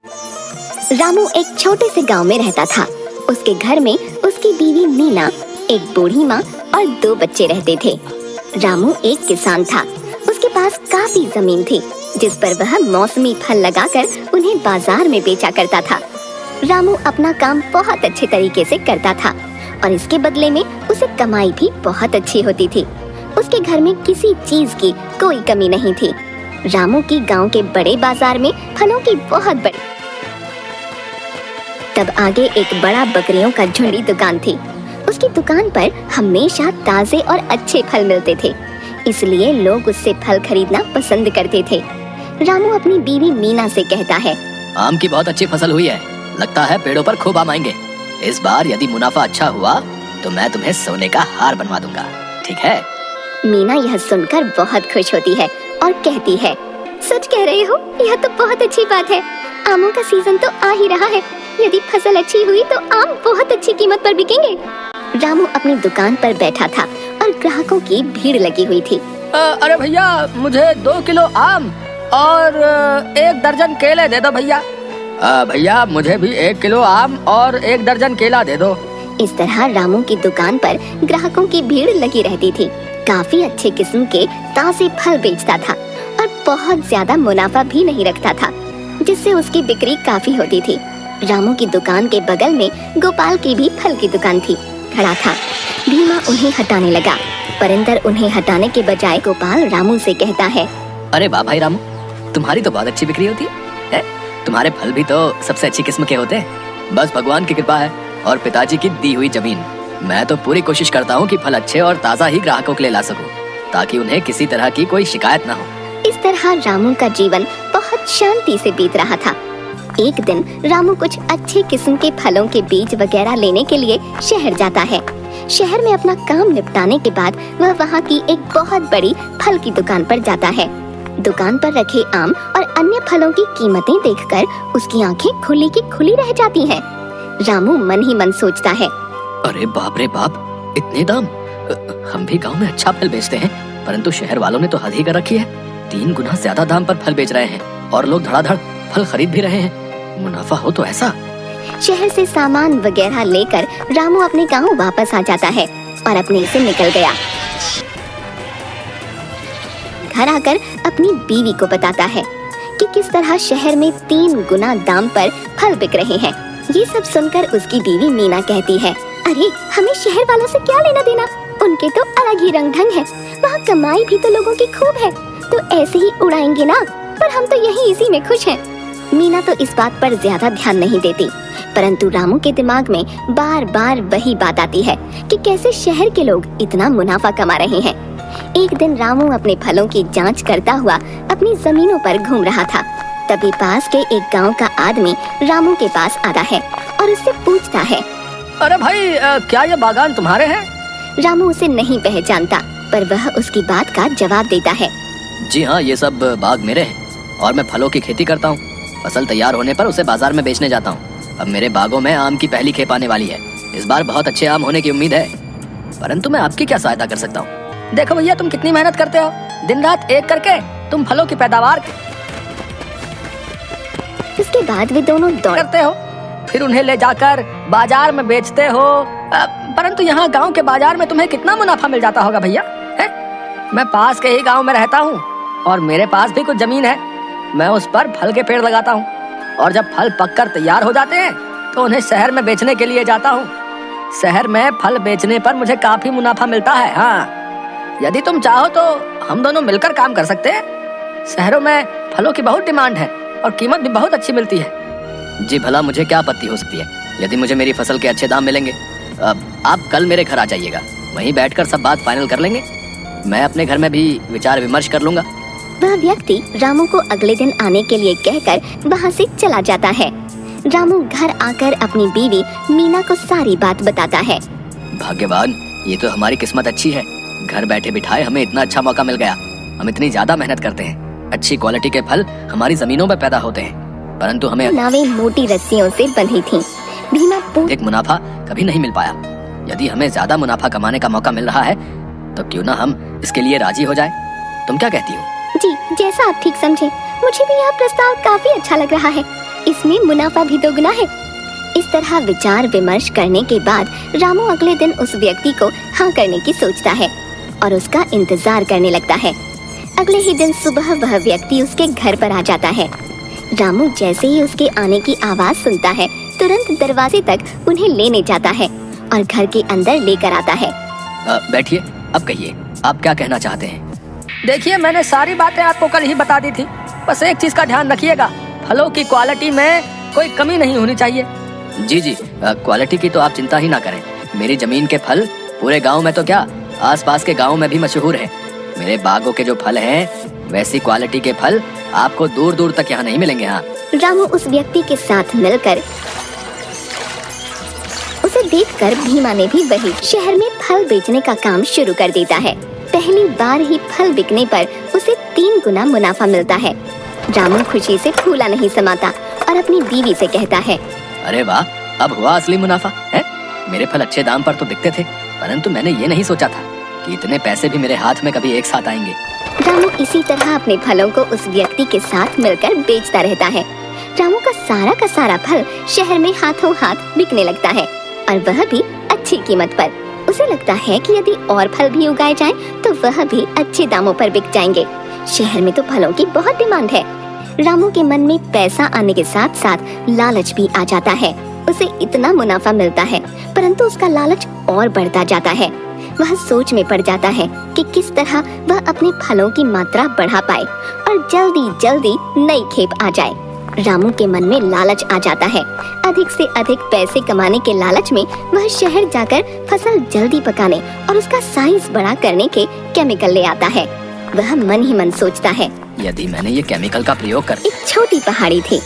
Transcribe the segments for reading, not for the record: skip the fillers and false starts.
रामू एक छोटे से गांव में रहता था। उसके घर में उसकी बीवी मीना, एक बूढ़ी माँ और 2 बच्चे रहते थे। रामू एक किसान था। उसके पास काफी जमीन थी जिस पर वह मौसमी फल लगाकर उन्हें बाजार में बेचा करता था। रामू अपना काम बहुत अच्छे तरीके से करता था और इसके बदले में उसे कमाई भी बहुत अच्छी होती थी। उसके घर में किसी चीज की कोई कमी नहीं थी। रामू की गांव के बड़े बाजार में फलों की बहुत बड़ी। तब आगे एक बड़ा बकरियों का झुंडी दुकान थी। उसकी दुकान पर हमेशा ताजे और अच्छे फल मिलते थे, इसलिए लोग उससे फल खरीदना पसंद करते थे। रामू अपनी बीवी मीना से कहता है, आम की बहुत अच्छी फसल हुई है, लगता है पेड़ों पर खूब आम आएंगे। इस बार यदि मुनाफा अच्छा हुआ तो मैं तुम्हें सोने का हार बनवा दूंगा, ठीक है? मीना यह सुनकर बहुत खुश होती है और कहती है, सच कह रहे हो, यह तो बहुत अच्छी बात है। आमों का सीजन तो आ ही रहा है, यदि फसल अच्छी हुई तो आम बहुत अच्छी कीमत पर बिकेंगे। रामू अपनी दुकान पर बैठा था और ग्राहकों की भीड़ लगी हुई थी। अरे भैया, मुझे 2 किलो आम और 1 दर्जन केले दे दो भैया। भैया, मुझे भी 1 किलो आम और 1 दर्जन केला दे दो। इस तरह रामू की दुकान पर ग्राहकों की भीड़ लगी रहती थी। काफी अच्छे किस्म के ताजे फल बेचता था और बहुत ज्यादा मुनाफा भी नहीं रखता था, जिससे उसकी बिक्री काफी होती थी। रामू की दुकान के बगल में गोपाल की भी फल की दुकान थी। खड़ा था। भीमा उन्हें हटाने लगा, परंतर उन्हें हटाने के बजाय गोपाल रामू से कहता है, अरे वाह भाई रामू, तुम्हारी तो बहुत अच्छी बिक्री होती है। तुम्हारे फल भी तो सबसे अच्छी किस्म के होते हैं। बस भगवान की कृपा है और पिताजी की दी हुई जमीन। मैं तो पूरी कोशिश करता हूँ कि फल अच्छे और ताज़ा ही ग्राहकों के लिए ला सकूं, ताकि उन्हें किसी तरह की कोई शिकायत न हो। इस तरह रामू का जीवन बहुत शांति से बीत रहा था। एक दिन रामू कुछ अच्छे किस्म के फलों के बीज वगैरह लेने के लिए शहर जाता है। शहर में अपना काम निपटाने के बाद वह वहाँ की एक बहुत बड़ी फल की दुकान पर जाता है। दुकान पर रखे आम और अन्य फलों की कीमतें देखकर उसकी आंखें खुली की खुली रह जाती हैं। रामू मन ही मन सोचता है, अरे बाप रे बाप, इतने दाम! हम भी गांव में अच्छा फल बेचते हैं, परंतु शहर वालों ने तो हद ही कर रखी है। 3 गुना ज्यादा दाम पर फल बेच रहे हैं और लोग धड़ाधड़ फल खरीद भी रहे हैं। मुनाफा हो तो ऐसा। शहर से सामान वगैरह लेकर रामू अपने गांव वापस आ जाता है और अपने से निकल गया। घर आकर अपनी बीवी को बताता है कि किस तरह शहर में 3 गुना दाम पर फल बिक रहे हैं। ये सब सुनकर उसकी बीवी मीना कहती है, अरे हमें शहर वालों से क्या लेना देना, उनके तो अलग ही रंग ढंग है। वहाँ कमाई भी तो लोगों की खूब है, तो ऐसे ही उड़ाएंगे ना, पर हम तो यही इसी में खुश हैं। मीना तो इस बात पर ज्यादा ध्यान नहीं देती, परंतु रामू के दिमाग में बार बार वही बात आती है कि कैसे शहर के लोग इतना मुनाफा कमा रहे हैं। एक दिन रामू अपने फलों की जांच करता हुआ अपनी जमीनों पर घूम रहा था। तभी पास के एक गांव का आदमी रामू के पास आता है और उससे पूछता है, अरे भाई, क्या ये बागान तुम्हारे हैं? रामू उसे नहीं पहचानता, पर वह उसकी बात का जवाब देता है, जी हाँ, ये सब बाग मेरे हैं और मैं फलों की खेती करता हूँ। फसल तैयार होने पर उसे बाजार में बेचने जाता हूँ। अब मेरे बागों में आम की पहली खेप आने वाली है। इस बार बहुत अच्छे आम होने की उम्मीद है, परंतु मैं आपकी क्या सहायता कर सकता हूँ? देखो भैया, तुम कितनी मेहनत करते हो, दिन रात एक करके तुम फलों की पैदावार इसके बाद वे दोनों करते हो, फिर उन्हें ले जाकर बाजार में बेचते हो। परंतु यहाँ गांव के बाजार में तुम्हें कितना मुनाफा मिल जाता होगा भैया? मैं पास के ही गांव में रहता हूँ और मेरे पास भी कुछ जमीन है। मैं उस पर फल के पेड़ लगाता हूँ और जब फल पककर तैयार हो जाते हैं तो उन्हें शहर में बेचने के लिए जाता हूँ। शहर में फल बेचने पर मुझे काफी मुनाफा मिलता है। हाँ, यदि तुम चाहो तो हम दोनों मिलकर काम कर सकते हैं। शहरों में फलों की बहुत डिमांड है और कीमत भी बहुत अच्छी मिलती है। जी भला, मुझे क्या आपत्ति हो सकती है यदि मुझे मेरी फसल के अच्छे दाम मिलेंगे। आप कल मेरे घर आ जाइएगा, वहीं बैठकर सब बात फाइनल कर लेंगे। मैं अपने घर में भी विचार विमर्श कर लूंगा। वह व्यक्ति रामू को अगले दिन आने के लिए कहकर वहाँ से चला जाता है। रामू घर आकर अपनी बीवी मीना को सारी बात बताता है। भाग्यवान, ये तो हमारी किस्मत अच्छी है, घर बैठे बिठाए हमें इतना अच्छा मौका मिल गया। हम इतनी ज्यादा मेहनत करते हैं, अच्छी क्वालिटी के फल हमारी जमीनों में पैदा होते हैं, परंतु हमें नावें मोटी रस्सियों से बंधी थीं। भीमा एक मुनाफा कभी नहीं मिल पाया। यदि हमें ज्यादा मुनाफा कमाने का मौका मिल रहा है तो क्यों ना हम इसके लिए राजी हो जाए? तुम क्या कहती हो? जी, जैसा आप ठीक समझे। मुझे भी यह प्रस्ताव काफी अच्छा लग रहा है। इसमें मुनाफा भी दोगुना है। इस तरह विचार विमर्श करने के बाद रामू अगले दिन उस व्यक्ति को हाँ करने की सोचता है और उसका इंतजार करने लगता है। अगले ही दिन सुबह वह व्यक्ति उसके घर पर आ जाता है। रामू जैसे ही उसके आने की आवाज सुनता है तुरंत दरवाजे तक उन्हें लेने जाता है और घर के अंदर लेकर आता है। बैठिए, अब कहिए आप क्या कहना चाहते हैं। देखिए, मैंने सारी बातें आपको कल ही बता दी थी। बस एक चीज का ध्यान रखिएगा, फलों की क्वालिटी में कोई कमी नहीं होनी चाहिए। जी जी, क्वालिटी की तो आप चिंता ही ना करें। मेरी जमीन के फल पूरे गांव में तो क्या, आसपास के गांव में भी मशहूर है। मेरे बागों के जो फल हैं, वैसी क्वालिटी के फल आपको दूर दूर तक यहाँ नहीं मिलेंगे। हाँ। रामू उस व्यक्ति के साथ मिलकर उसे देखकर भीमा ने भी वही शहर में फल बेचने का काम शुरू कर देता है। पहली बार ही फल बिकने पर उसे 3 गुना मुनाफा मिलता है। रामू खुशी से फूला नहीं समाता और अपनी बीवी से कहता है, अरे वाह, अब हुआ असली मुनाफा है। मेरे फल अच्छे दाम पर तो बिकते थे, परंतु मैंने ये नहीं सोचा था कि इतने पैसे भी मेरे हाथ में कभी एक साथ आएंगे। रामू इसी तरह अपने फलों को उस व्यक्ति के साथ मिलकर बेचता रहता है। रामू का सारा फल शहर में हाथों हाथ बिकने लगता है और वह भी अच्छी कीमत पर। उसे लगता है कि यदि और फल भी उगाए जाएं, तो वह भी अच्छे दामों पर बिक जाएंगे। शहर में तो फलों की बहुत डिमांड है। रामू के मन में पैसा आने के साथ साथ लालच भी आ जाता है। उसे इतना मुनाफा मिलता है, परंतु उसका लालच और बढ़ता जाता है। वह सोच में पड़ जाता है कि किस तरह वह अपने फलों की मात्रा बढ़ा पाए और जल्दी जल्दी नई खेप आ जाए। रामू के मन में लालच आ जाता है। अधिक से अधिक पैसे कमाने के लालच में वह शहर जाकर फसल जल्दी पकाने और उसका साइज बड़ा करने के केमिकल ले आता है। वह मन ही मन सोचता है, यदि मैंने ये केमिकल का प्रयोग कर एक छोटी पहाड़ी थी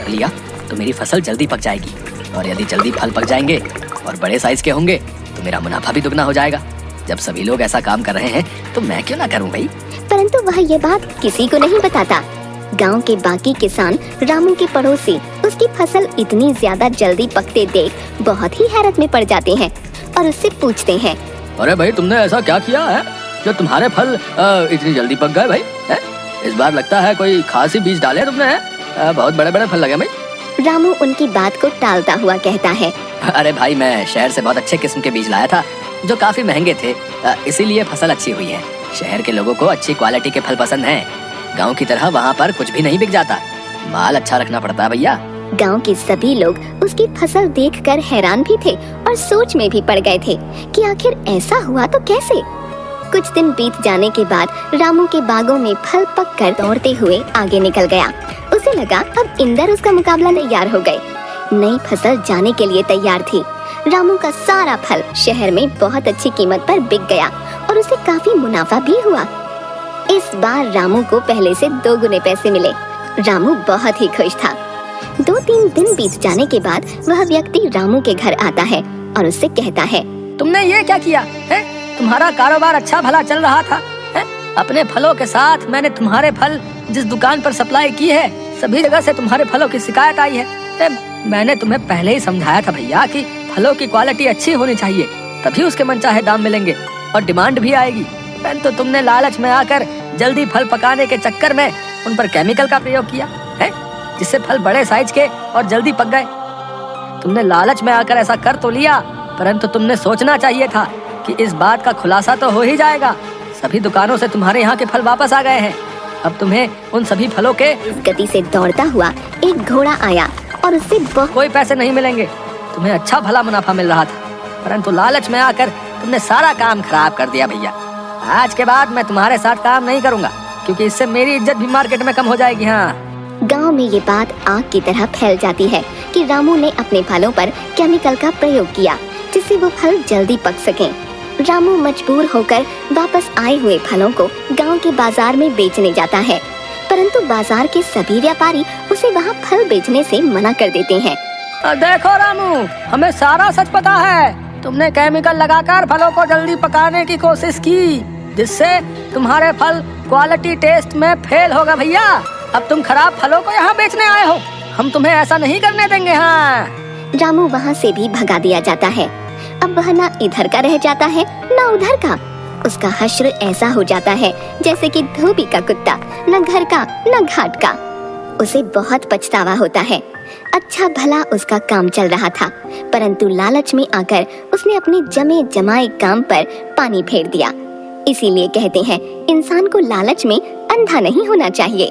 लिया तो मेरी फसल जल्दी पक जाएगी, और यदि जल्दी फल पक जाएंगे और बड़े साइज के होंगे तो मेरा मुनाफा भी दुगना हो जाएगा। जब सभी लोग ऐसा काम कर रहे हैं तो मैं क्यों ना करूं भाई। परंतु वह ये बात किसी को नहीं बताता। गांव के बाकी किसान रामू के पड़ोसी उसकी फसल इतनी ज्यादा जल्दी पकते देख बहुत ही हैरत में पड़ जाते हैं और उससे पूछते हैं, अरे भाई, तुमने ऐसा क्या किया है जो तुम्हारे फल इतनी जल्दी पक गए भाई? है? इस बार लगता है कोई खास ही बीज डाले तुमने, है? बहुत बड़े बड़े फल लगे भाई। रामू उनकी बात को टालता हुआ कहता है, अरे भाई, मैं शहर से बहुत अच्छे किस्म के बीज लाया था जो काफी महंगे थे, इसीलिए फसल अच्छी हुई है। शहर के लोगों को अच्छी क्वालिटी के फल पसंद हैं। गांव की तरह वहाँ पर कुछ भी नहीं बिक जाता, माल अच्छा रखना पड़ता है भैया। गांव के सभी लोग उसकी फसल देखकर हैरान भी थे और सोच में भी पड़ गए थे कि आखिर ऐसा हुआ तो कैसे। कुछ दिन बीत जाने के बाद रामू के बागों में फल पककर दौड़ते हुए आगे निकल गया। उसे लगा अब इंदर उसका मुकाबला तैयार हो गए। नई फसल जाने के लिए तैयार थी। रामू का सारा फल शहर में बहुत अच्छी कीमत पर बिक गया और उसे काफी मुनाफा भी हुआ। इस बार रामू को पहले से 2 गुने पैसे मिले। रामू बहुत ही खुश था। 2-3 दिन बीत जाने के बाद वह व्यक्ति रामू के घर आता है और उससे कहता है, तुमने ये क्या किया है? तुम्हारा कारोबार अच्छा भला चल रहा था, है? अपने फलों के साथ मैंने तुम्हारे फल जिस दुकान पर सप्लाई की है, सभी जगह से तुम्हारे फलों की शिकायत आई है। मैंने तुम्हें पहले ही समझाया था भैया कि फलों की क्वालिटी अच्छी होनी चाहिए, तभी उसके मनचाहे दाम मिलेंगे और डिमांड भी आएगी। तो तुमने लालच में आकर जल्दी फल पकाने के चक्कर में उन पर केमिकल का प्रयोग किया है, जिससे फल बड़े साइज के और जल्दी पक गए। तुमने लालच में आकर ऐसा कर तो लिया, परंतु तुमने सोचना चाहिए था कि इस बात का खुलासा तो हो ही जाएगा। सभी दुकानों से तुम्हारे यहाँ के फल वापस आ गए हैं। अब तुम्हें उन सभी फलों के गति से दौड़ता हुआ एक घोड़ा आया और उससे कोई पैसे नहीं मिलेंगे। तुम्हें अच्छा भला मुनाफा मिल रहा था, परंतु लालच में आकर तुमने सारा काम खराब कर दिया भैया। आज के बाद मैं तुम्हारे साथ काम नहीं करूँगा, क्योंकि इससे मेरी इज्जत भी मार्केट में कम हो जाएगी। हाँ। गांव में ये बात आग की तरह फैल जाती है कि रामू ने अपने फलों पर केमिकल का प्रयोग किया, जिससे वो फल जल्दी पक सकें। रामू मजबूर होकर वापस आए हुए फलों को गांव के बाजार में बेचने जाता है, परंतु बाजार के सभी व्यापारी उसे वहां फल बेचने से मना कर देते हैं। देखो रामू, हमें सारा सच पता है। तुमने केमिकल लगाकर फलों को जल्दी पकाने की कोशिश की, जिससे तुम्हारे फल क्वालिटी टेस्ट में फेल होगा भैया। अब तुम खराब फलों को यहाँ बेचने आए हो, हम तुम्हें ऐसा नहीं करने देंगे। हाँ। रामू वहाँ से भी भगा दिया जाता है। अब वह ना इधर का रह जाता है ना उधर का। उसका हश्र ऐसा हो जाता है जैसे कि धोबी का कुत्ता, न घर का न घाट का। उसे बहुत पछतावा होता है। अच्छा भला उसका काम चल रहा था, परंतु लालच में आकर उसने अपने जमे जमाए काम पर पानी फेर दिया। इसीलिए कहते हैं इंसान को लालच में अंधा नहीं होना चाहिए।